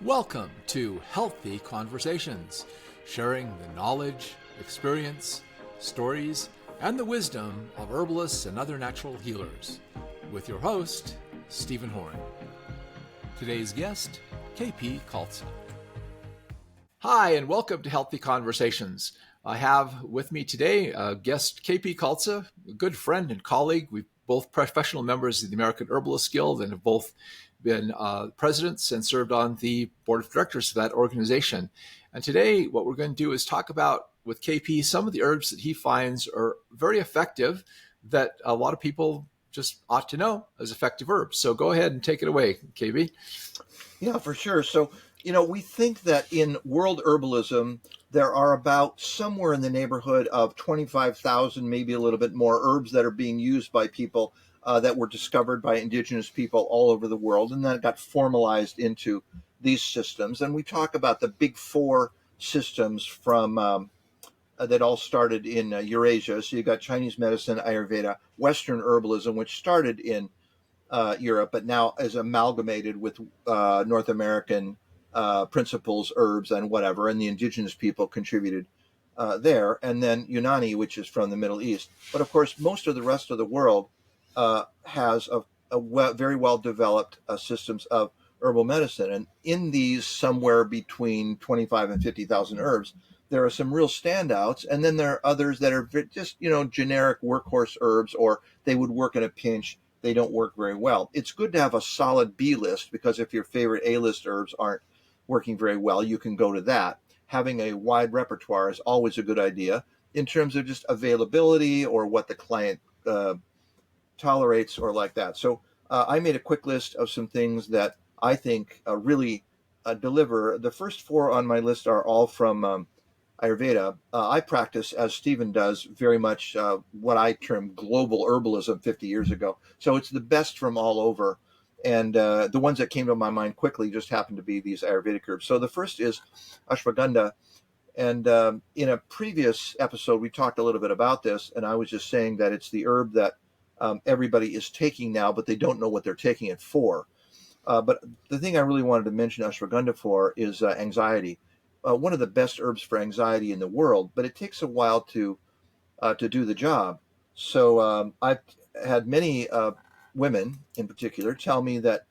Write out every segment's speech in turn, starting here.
Welcome to Healthy Conversations, sharing the knowledge, experience, stories, and the wisdom of herbalists and other natural healers, with your host, Stephen Horn. Today's guest, KP Kaltza. Hi, and welcome to Healthy Conversations. I have with me today guest KP Kaltza, a good friend and colleague. We're both professional members of the American Herbalist Guild and have both been presidents and served on the board of directors of that organization. And today, what we're going to do is talk about with KP some of the herbs that he finds are very effective that a lot of people just ought to know as effective herbs. So go ahead and take it away, KB. Yeah, for sure. So, we think that in world herbalism, there are about somewhere in the neighborhood of 25,000, maybe a little bit more herbs that are being used by people that were discovered by indigenous people all over the world, and then got formalized into these systems. And we talk about the big four systems from that all started in Eurasia. So you got Chinese medicine, Ayurveda, Western herbalism, which started in Europe, but now is amalgamated with North American principles, herbs, and whatever, and the indigenous people contributed there, and then Unani, which is from the Middle East. But of course, most of the rest of the world has very well developed systems of herbal medicine, and in these somewhere between 25 and 50,000 herbs, there are some real standouts, and then there are others that are just generic workhorse herbs, or they would work in a pinch. They don't work very well. It's good to have a solid B list, because if your favorite A list herbs aren't working very well, you can go to that. Having a wide repertoire is always a good idea in terms of just availability or what the client tolerates or like that. So I made a quick list of some things that I think really deliver. The first four on my list are all from Ayurveda. I practice, as Stephen does, very much what I term global herbalism 50 years ago. So it's the best from all over. And the ones that came to my mind quickly just happened to be these Ayurvedic herbs. So the first is Ashwagandha. And in a previous episode, we talked a little bit about this. And I was just saying that it's the herb that everybody is taking now, but they don't know what they're taking it for. But the thing I really wanted to mention Ashwagandha for is anxiety. One of the best herbs for anxiety in the world, but it takes a while to do the job. So I've had many women in particular tell me that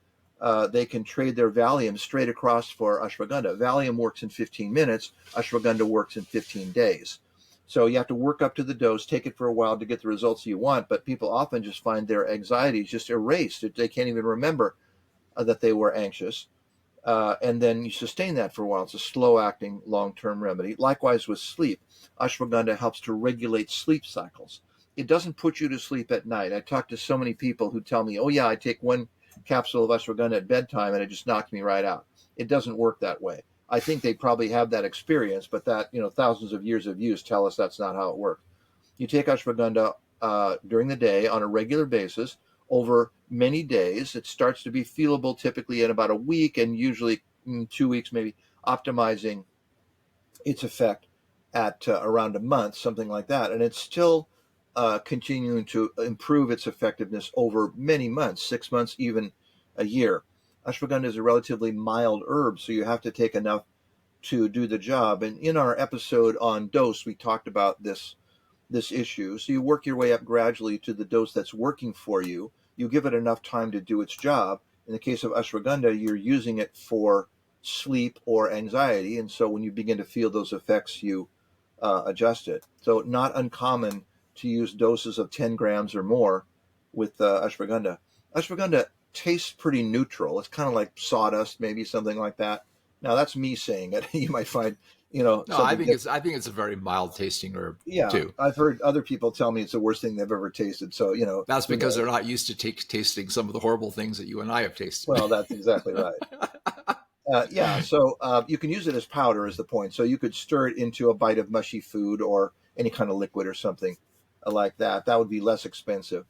they can trade their Valium straight across for Ashwagandha. Valium works in 15 minutes. Ashwagandha works in 15 days. So you have to work up to the dose, take it for a while to get the results you want, but people often just find their anxiety just erased. They can't even remember that they were anxious. And then you sustain that for a while. It's a slow-acting, long-term remedy. Likewise with sleep. Ashwagandha helps to regulate sleep cycles. It doesn't put you to sleep at night. I talk to so many people who tell me, oh yeah, I take one capsule of ashwagandha at bedtime and it just knocks me right out. It doesn't work that way. I think they probably have that experience, but that, thousands of years of use tell us that's not how it works. You take ashwagandha during the day on a regular basis over many days. It starts to be feelable typically in about a week, and usually 2 weeks, maybe, optimizing its effect at around a month, something like that. And it's still continuing to improve its effectiveness over many months, 6 months, even a year. Ashwagandha is a relatively mild herb, so you have to take enough to do the job. And in our episode on dose, we talked about this issue. So you work your way up gradually to the dose that's working for you. You give it enough time to do its job. In the case of ashwagandha, you're using it for sleep or anxiety. And so when you begin to feel those effects, you adjust it. So not uncommon to use doses of 10 grams or more with ashwagandha. Ashwagandha tastes pretty neutral. It's kind of like sawdust, maybe something like that. Now that's me saying it. You might find, No, I think it's a very mild tasting herb too. I've heard other people tell me it's the worst thing they've ever tasted. So, that's because they're not used to tasting some of the horrible things that you and I have tasted. Well, that's exactly right. So you can use it as powder is the point. So you could stir it into a bite of mushy food or any kind of liquid or something like that. That would be less expensive.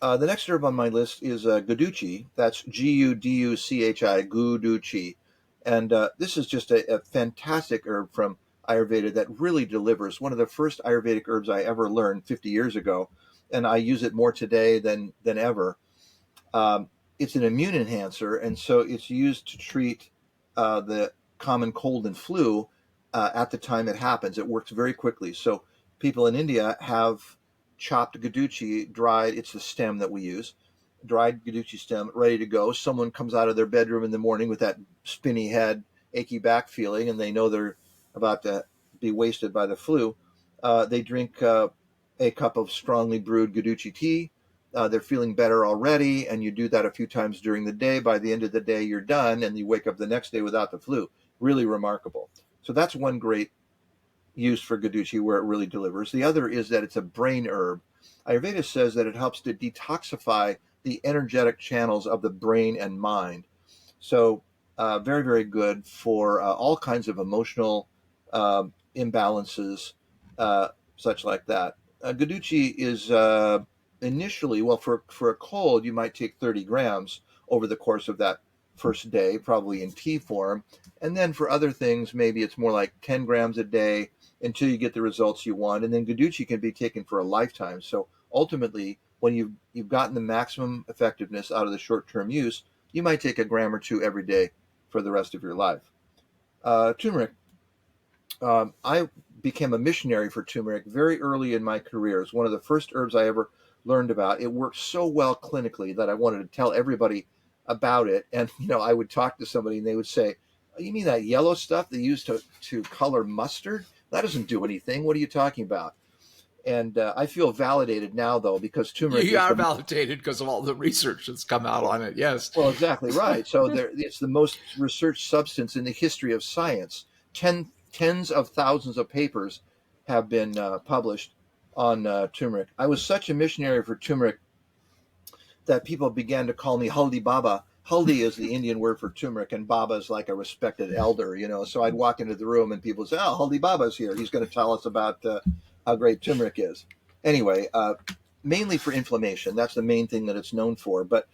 The next herb on my list is Guduchi. That's Guduchi, Guduchi. And this is just a fantastic herb from Ayurveda that really delivers. One of the first Ayurvedic herbs I ever learned 50 years ago, and I use it more today than ever. It's an immune enhancer, and so it's used to treat the common cold and flu at the time it happens. It works very quickly. So people in India have chopped Guduchi, dried. It's the stem that we use, dried Guduchi stem, ready to go. Someone comes out of their bedroom in the morning with that spinny head, achy back feeling, and they know they're about to be wasted by the flu. They drink a cup of strongly brewed Guduchi tea. They're feeling better already, and you do that a few times during the day. By the end of the day, you're done, and you wake up the next day without the flu. Really remarkable. So that's one great use for Guduchi where it really delivers. The other is that it's a brain herb. Ayurveda says that it helps to detoxify the energetic channels of the brain and mind. So, very, very good for all kinds of emotional imbalances, such like that. Guduchi is initially, well, for a cold, you might take 30 grams over the course of that first day, probably in tea form. And then for other things, maybe it's more like 10 grams a day until you get the results you want. And then Guduchi can be taken for a lifetime. So ultimately, when you've gotten the maximum effectiveness out of the short-term use, you might take a gram or two every day for the rest of your life. Turmeric. I became a missionary for turmeric very early in my career. It's one of the first herbs I ever learned about. It works so well clinically that I wanted to tell everybody about it. And I would talk to somebody and they would say, "Oh, you mean that yellow stuff they use to color mustard? That doesn't do anything. What are you talking about?" And I feel validated now, though, because turmeric You is are validated because of all the research that's come out on it. Yes. well, exactly right. So it's the most researched substance in the history of science. Tens of thousands of papers have been published on turmeric. I was such a missionary for turmeric that people began to call me Haldi Baba. Haldi is the Indian word for turmeric, and Baba is like a respected elder. So I'd walk into the room and people would say, "Oh, Haldi Baba's here. He's going to tell us about how great turmeric is." Anyway, mainly for inflammation. That's the main thing that it's known for. But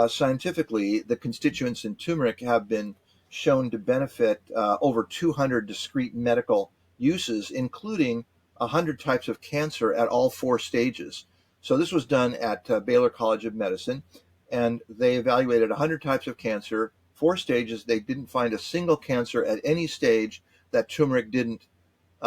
scientifically, the constituents in turmeric have been shown to benefit over 200 discrete medical uses, including 100 types of cancer at all four stages. So this was done at Baylor College of Medicine, and they evaluated 100 types of cancer, four stages. They didn't find a single cancer at any stage that turmeric didn't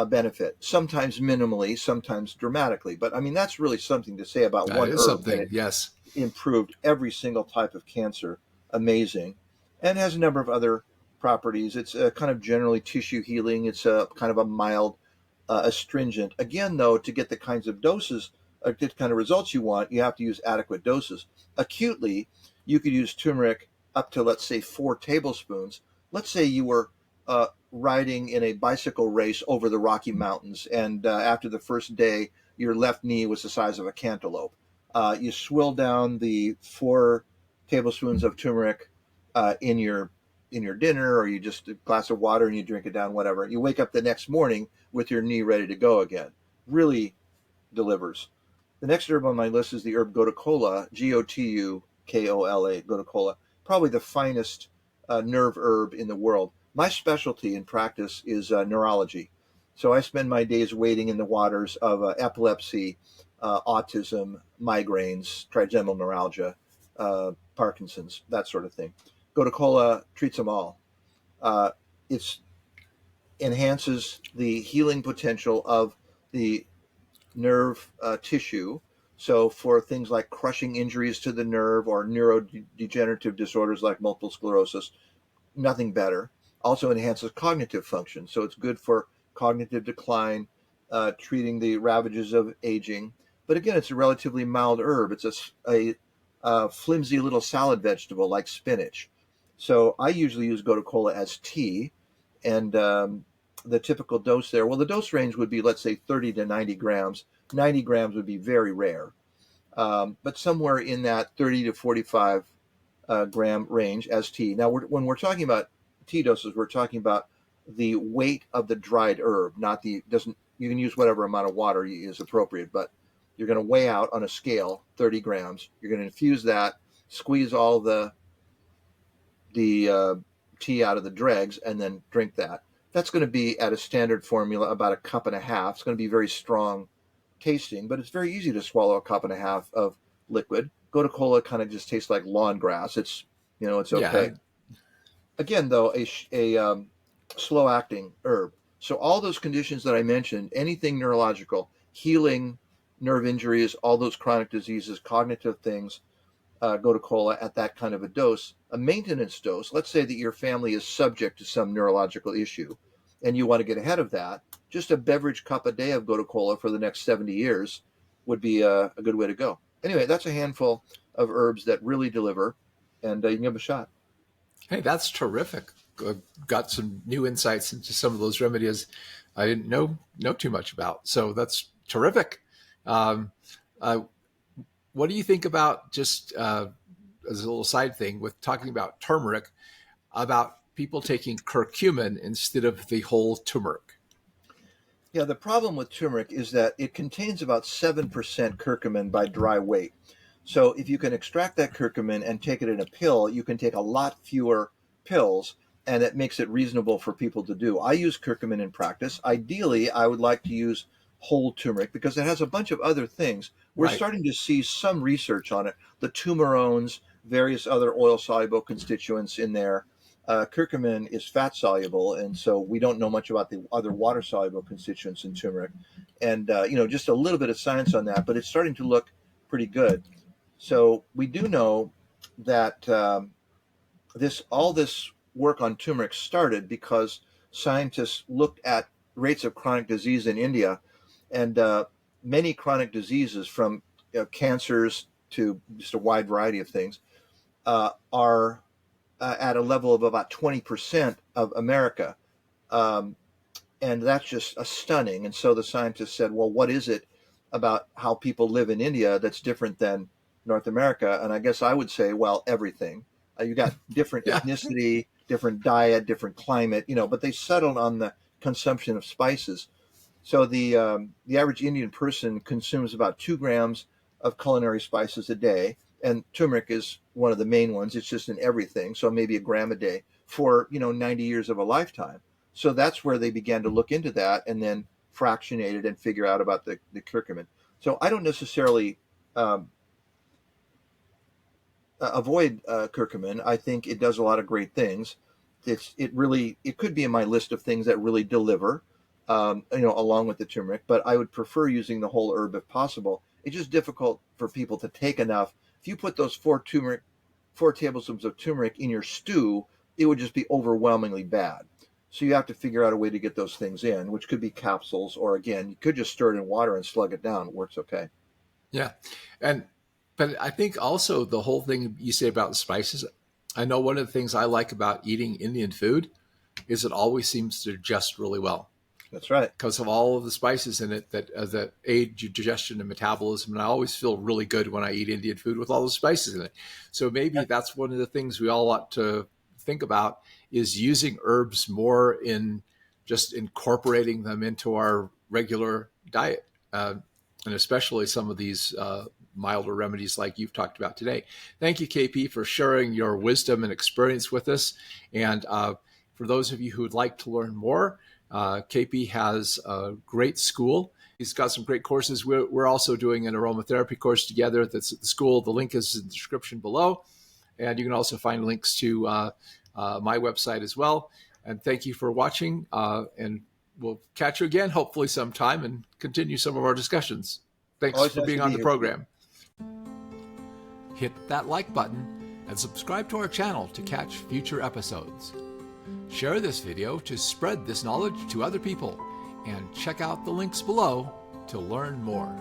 benefit, sometimes minimally, sometimes dramatically. But I mean, that's really something to say about That one is herb, that something. it Yes. improved every single type of cancer. Amazing. And has a number of other properties. It's a kind of generally tissue healing. It's a kind of a mild astringent. Again, though, to get the kinds of doses, get the kind of results you want, you have to use adequate doses. Acutely, you could use turmeric up to, let's say, 4 tablespoons. Let's say you were riding in a bicycle race over the Rocky Mountains, and after the first day, your left knee was the size of a cantaloupe. You swill down the 4 tablespoons of turmeric in your dinner, or you just a glass of water and you drink it down, whatever. You wake up the next morning with your knee ready to go again. Really delivers. The next herb on my list is the herb Gotu Kola, Gotukola, Gotu Kola. Probably the finest nerve herb in the world. My specialty in practice is neurology. So I spend my days wading in the waters of epilepsy, autism, migraines, trigeminal neuralgia, Parkinson's, that sort of thing. Gotu Kola treats them all. It enhances the healing potential of the nerve tissue. So for things like crushing injuries to the nerve or neurodegenerative disorders like multiple sclerosis, nothing better. Also enhances cognitive function. So it's good for cognitive decline, treating the ravages of aging. But again, it's a relatively mild herb. It's a flimsy little salad vegetable like spinach. So I usually use Gotu Kola as tea, and the typical dose there, well, the dose range would be, let's say, 30 to 90 grams. 90 grams would be very rare, but somewhere in that 30 to 45 gram range as tea. Now, when we're talking about tea doses, we're talking about the weight of the dried herb, not the doesn't. You can use whatever amount of water is appropriate, but you're going to weigh out on a scale 30 grams. You're going to infuse that, squeeze all the tea out of the dregs, and then drink that. That's going to be at a standard formula about a cup and a half. It's going to be very strong tasting, but it's very easy to swallow a cup and a half of liquid. Gotu Kola kind of just tastes like lawn grass. It's Yeah. okay. again, though, a slow acting herb. So all those conditions that I mentioned, anything neurological, healing, nerve injuries, all those chronic diseases, cognitive things, Gotu Kola at that kind of a dose, a maintenance dose. Let's say that your family is subject to some neurological issue and you want to get ahead of that. Just a beverage cup a day of Gotu Kola for the next 70 years would be a good way to go. Anyway, that's a handful of herbs that really deliver, and you can give them a shot. Hey, that's terrific. Got some new insights into some of those remedies I didn't know too much about. So that's terrific. Um, uh, what do you think about, just as a little side thing, with talking about turmeric, about people taking curcumin instead of the whole turmeric? Yeah, the problem with turmeric is that it contains about 7% curcumin by dry weight. So if you can extract that curcumin and take it in a pill, you can take a lot fewer pills, and it makes it reasonable for people to do. I use curcumin in practice. Ideally, I would like to use whole turmeric because it has a bunch of other things. We're Right. starting to see some research on it. The tumerones, various other oil soluble constituents in there. Curcumin is fat soluble, and so we don't know much about the other water soluble constituents in turmeric. And just a little bit of science on that, but it's starting to look pretty good. So we do know that this work on turmeric started because scientists looked at rates of chronic disease in India, and many chronic diseases, from cancers to just a wide variety of things, are at a level of about 20% of America. Um, and that's just stunning. And so the scientists said, well, what is it about how people live in India that's different than North America? And I guess I would say, well, everything. You got different Yeah. ethnicity, different diet, different climate, but they settled on the consumption of spices. So the average Indian person consumes about 2 grams of culinary spices a day, and turmeric is one of the main ones. It's just in everything, so maybe a gram a day for 90 years of a lifetime. So that's where they began to look into that, and then fractionate it and figure out about the curcumin. So I don't necessarily um, avoid curcumin. I think it does a lot of great things. It could be in my list of things that really deliver, along with the turmeric. But I would prefer using the whole herb if possible. It's just difficult for people to take enough. If you put those 4 tablespoons of turmeric in your stew, it would just be overwhelmingly bad. So you have to figure out a way to get those things in, which could be capsules, or again, you could just stir it in water and slug it down. It works okay. Yeah. And but I think also the whole thing you say about the spices, I know one of the things I like about eating Indian food is it always seems to digest really well That's right. because of all of the spices in it that aid digestion and metabolism. And I always feel really good when I eat Indian food with all the spices in it. So maybe that's one of the things we all ought to think about, is using herbs more in just incorporating them into our regular diet. And especially some of these milder remedies like you've talked about today. Thank you, KP, for sharing your wisdom and experience with us. And for those of you who would like to learn more, KP has a great school. He's got some great courses. We're also doing an aromatherapy course together that's at the school. The link is in the description below. And you can also find links to my website as well. And thank you for watching. And we'll catch you again, hopefully sometime, and continue some of our discussions. Thanks Always for nice being to on be the here. program. Hit that like button and subscribe to our channel to catch future episodes. Share this video to spread this knowledge to other people, and check out the links below to learn more.